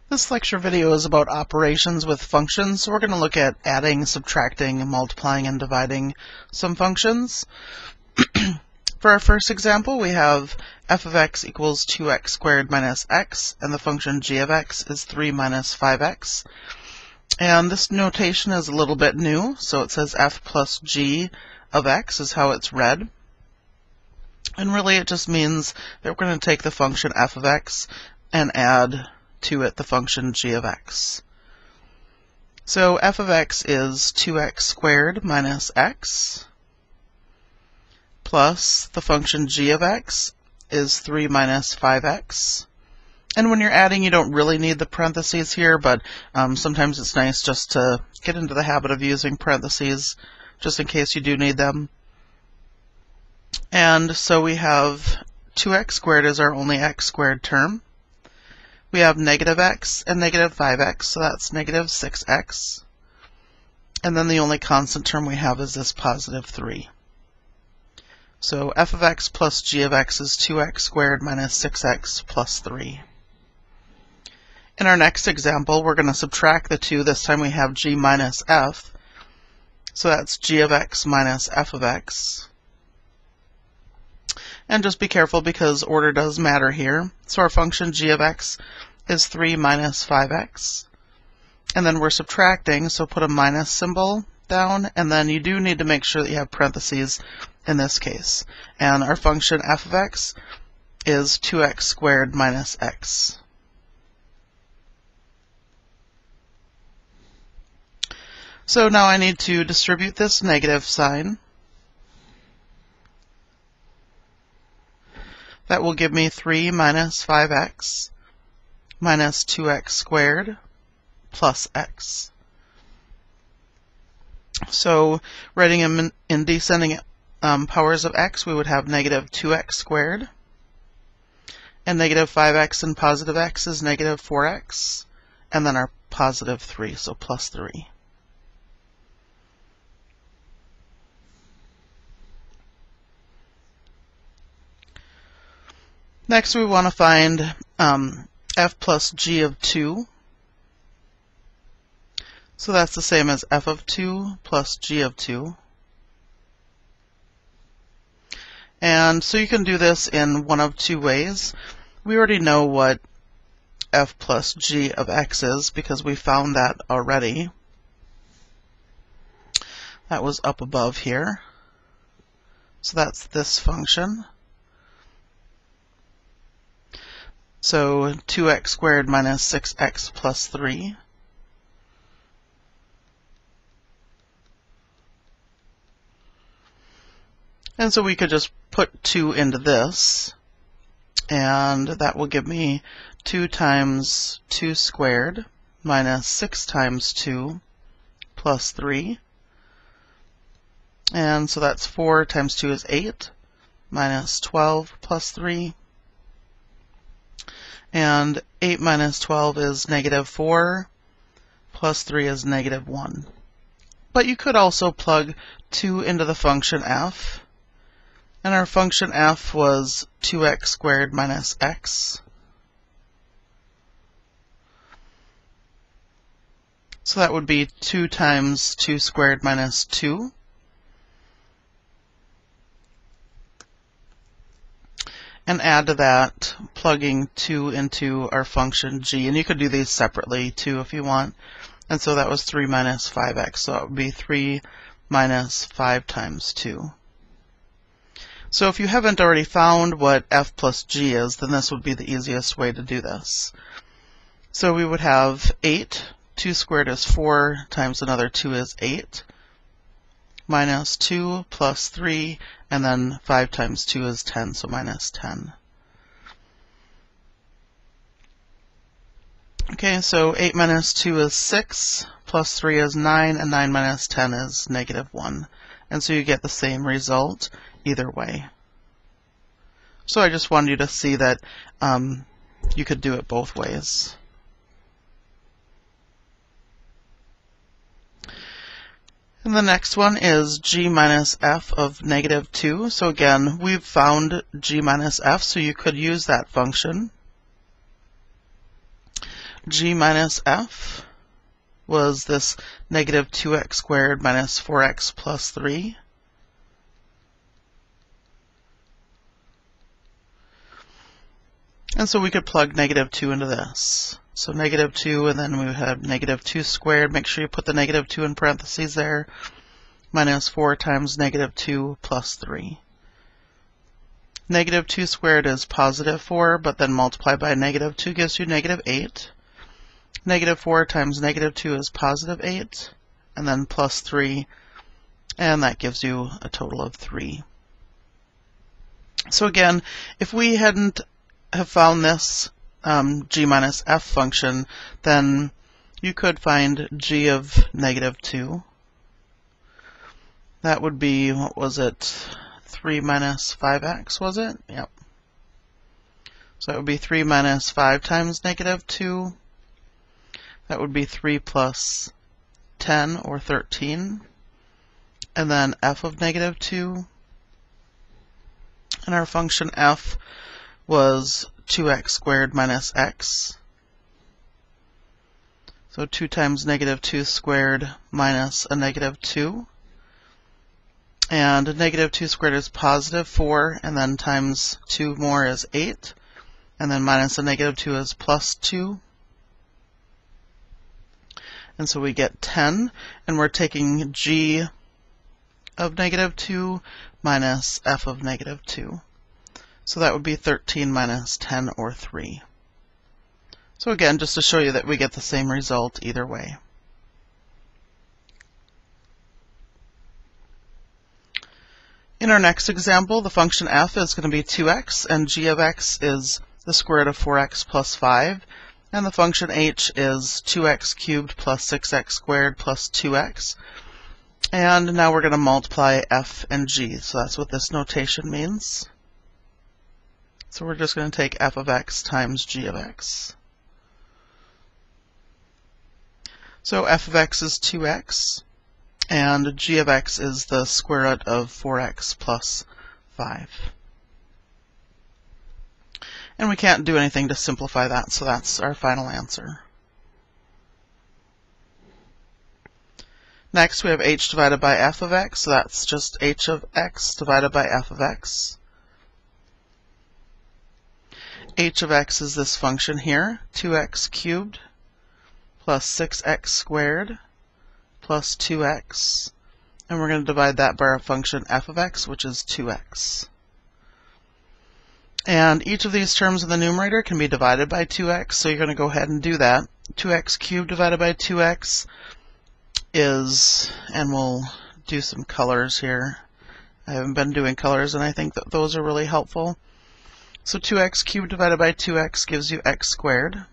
This lecture video is about operations with functions, so we're going to look at adding, subtracting, multiplying, and dividing some functions. For our first example, we have f of x equals 2x squared minus x, and the function g of x is 3 minus 5x. And this notation is a little bit new, so it says f plus g of x is how it's read. And really it just means that we're going to take the function f of x and add to it the function g of x. So f of x is 2x squared minus x plus the function g of x is 3 minus 5x. And when you're adding, you don't really need the parentheses here, but sometimes it's nice just to get into the habit of using parentheses just in case you do need them. And so we have 2x squared is our only x squared term. We have negative x and negative 5x, so that's negative 6x. And then the only constant term we have is this positive 3. So f of x plus g of x is 2x squared minus 6x plus 3. In our next example, we're going to subtract the two. This time we have g minus f. So that's g of x minus f of x. And just be careful because order does matter here. So our function g of x is 3 minus 5x. And then we're subtracting, so put a minus symbol down, and then you do need to make sure that you have parentheses in this case. And our function f of x is 2x squared minus x. So now I need to distribute this negative sign. That will give me 3 minus 5x minus 2x squared plus x. So writing them in descending powers of x, we would have negative 2x squared. And negative 5x and positive x is negative 4x. And then our positive 3, so plus 3. Next, we want to find f plus g of 2. So that's the same as f of 2 plus g of 2. And so you can do this in one of two ways. We already know what f plus g of x is because we found that already. That was up above here. So that's this function. So 2x squared minus 6x plus 3. And so we could just put 2 into this, and that will give me 2 times 2 squared minus 6 times 2 plus 3. And so that's 4 times 2 is 8 minus 12 plus 3. And 8 minus 12 is negative 4, plus 3 is negative 1. But you could also plug 2 into the function f, and our function f was 2x squared minus x. So that would be 2 times 2 squared minus 2. And add to that, plugging 2 into our function g. And you could do these separately too if you want. And so that was 3 minus 5x. So it would be 3 minus 5 times 2. So if you haven't already found what f plus g is, then this would be the easiest way to do this. So we would have 8. 2 squared is 4 times another 2 is 8. Minus 2 plus 3, and then 5 times 2 is 10, so minus 10. Okay, so 8 minus 2 is 6, plus 3 is 9, and 9 minus 10 is negative 1. And so you get the same result either way. So I just wanted you to see that you could do it both ways. And the next one is g minus f of negative 2. So again, we've found g minus f, so you could use that function. g minus f was this negative 2x squared minus 4x plus 3. And so we could plug negative 2 into this. So negative 2, and then we would have negative 2 squared. Make sure you put the negative 2 in parentheses there. Minus 4 times negative 2 plus 3. Negative 2 squared is positive 4, but then multiply by negative 2 gives you negative 8. Negative 4 times negative 2 is positive 8, and then plus 3, and that gives you a total of 3. So again, if we hadn't have found this g minus f function, then you could find g of negative 2. That would be, what was it, 3 minus 5x, was it? Yep. So that would be 3 minus 5 times negative 2. That would be 3 plus 10, or 13. And then f of negative 2. And our function f was 2x squared minus x. So 2 times negative 2 squared minus a negative 2. And negative 2 squared is positive 4, and then times 2 more is 8. And then minus a negative 2 is plus 2. And so we get 10, and we're taking g of negative 2 minus f of negative 2. So that would be 13 minus 10, or 3. So again, just to show you that we get the same result either way. In our next example, the function f is going to be 2x, and g of x is the square root of 4x plus 5. And the function h is 2x cubed plus 6x squared plus 2x. And now we're going to multiply f and g, so that's what this notation means. So we're just going to take f of x times g of x. So f of x is 2x, and g of x is the square root of 4x plus 5. And we can't do anything to simplify that, so that's our final answer. Next, we have h divided by f of x, so that's just h of x divided by f of x. H of x is this function here, 2x cubed plus 6x squared plus 2x. And we're going to divide that by our function f of x, which is 2x. And each of these terms in the numerator can be divided by 2x, so you're going to go ahead and do that. 2x cubed divided by 2x is, and we'll do some colors here. I haven't been doing colors, and I think that those are really helpful. So 2x cubed divided by 2x gives you x squared.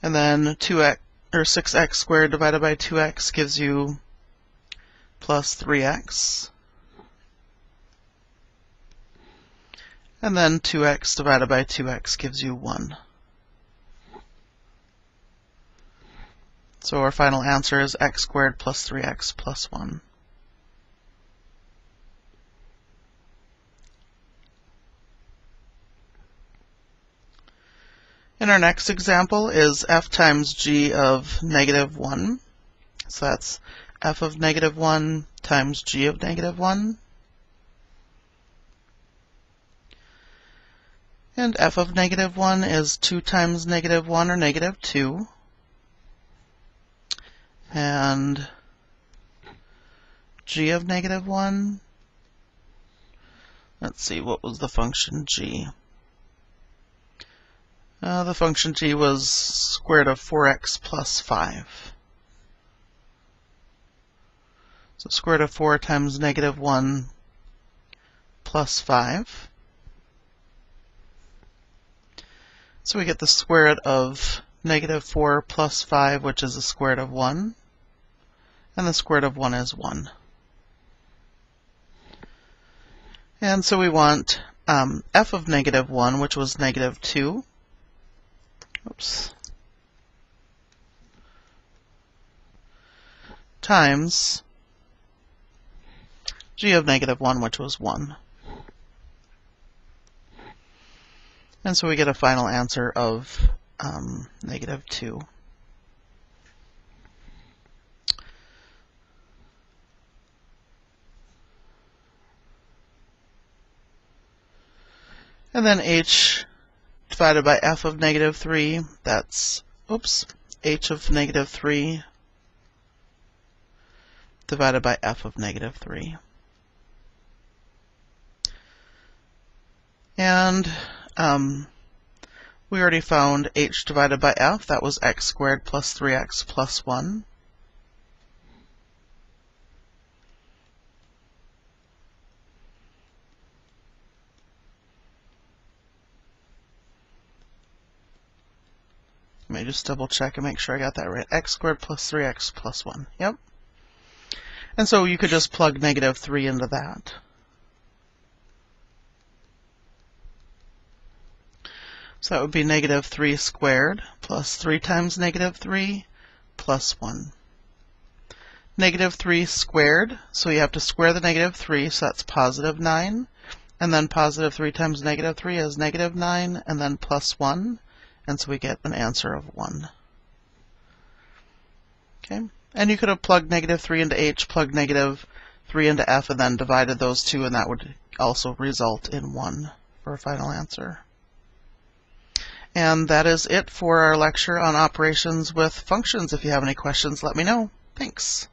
And then 6x squared divided by 2x gives you plus 3x. And then 2x divided by 2x gives you 1. So our final answer is x squared plus 3x plus 1. And our next example is f times g of negative 1. So that's f of negative 1 times g of negative 1. And f of negative 1 is 2 times negative 1, or negative 2. And g of negative 1, let's see, what was the function g? The function g was square root of 4x plus 5. So square root of 4 times negative 1 plus 5. So we get the square root of negative 4 plus 5, which is the square root of 1. And the square root of 1 is 1. And so we want f of negative 1, which was negative 2. Oops. Times g of negative 1, which was 1. And so we get a final answer of -2. And then h divided by f of -3, that's, h of -3 divided by f of -3. And we already found h divided by f, that was x squared plus 3x plus 1. Let me just double check and make sure I got that right. X squared plus 3x plus 1. Yep. And so you could just plug -3 into that. So that would be -3 squared plus 3 times -3 plus 1. -3 squared, so you have to square the -3, so that's +9. And then +3 times -3 is -9, and then plus 1. And so we get an answer of 1. Okay, and you could have plugged -3 into h, plugged -3 into f, and then divided those two, and that would also result in 1 for a final answer. And that is it for our lecture on operations with functions. If you have any questions, let me know. Thanks.